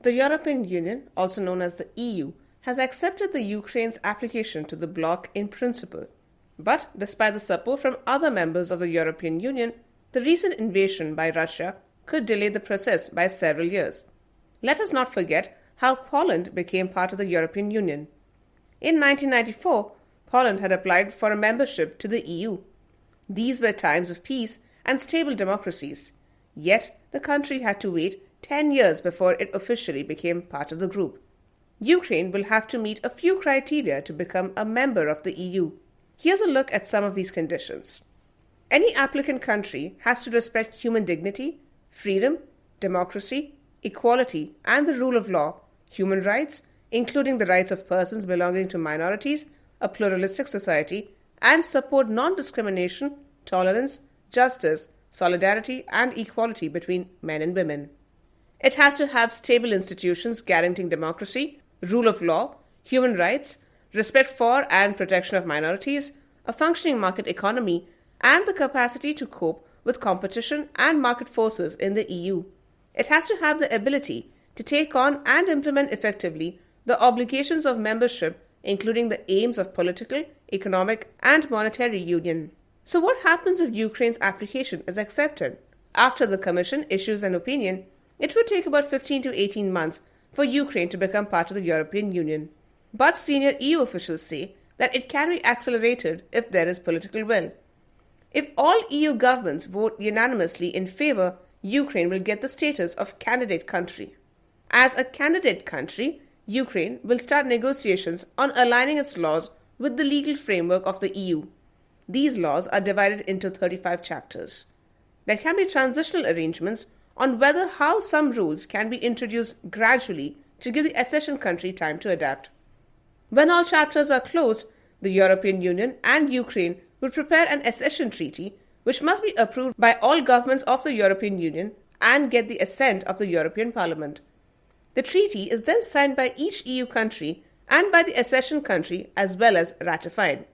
The European Union, also known as the EU, has accepted the Ukraine's application to the bloc in principle. But despite the support from other members of the European Union, the recent invasion by Russia could delay the process by several years. Let us not forget how Poland became part of the European Union. In 1994, Poland had applied for a membership to the EU. These were times of peace and stable democracies, yet the country had to wait 10 years before it officially became part of the group. Ukraine will have to meet a few criteria to become a member of the EU. Here's a look at some of these conditions. Any applicant country has to respect human dignity, freedom, democracy, equality, and the rule of law, human rights, including the rights of persons belonging to minorities, a pluralistic society, and support non-discrimination, tolerance, justice, solidarity, and equality between men and women. It has to have stable institutions guaranteeing democracy, rule of law, human rights, respect for and protection of minorities, a functioning market economy, and the capacity to cope with competition and market forces in the EU. It has to have the ability to take on and implement effectively the obligations of membership, including the aims of political, economic, and monetary union. So what happens if Ukraine's application is accepted? After the Commission issues an opinion, it would take about 15 to 18 months for Ukraine to become part of the European Union. But senior EU officials say that it can be accelerated if there is political will. If all EU governments vote unanimously in favor, Ukraine will get the status of candidate country. As a candidate country, Ukraine will start negotiations on aligning its laws with the legal framework of the EU. These laws are divided into 35 chapters. There can be transitional arrangements on whether how some rules can be introduced gradually to give the accession country time to adapt. When all chapters are closed, the European Union and Ukraine will prepare an accession treaty which must be approved by all governments of the European Union and get the assent of the European Parliament. The treaty is then signed by each EU country and by the accession country as well as ratified.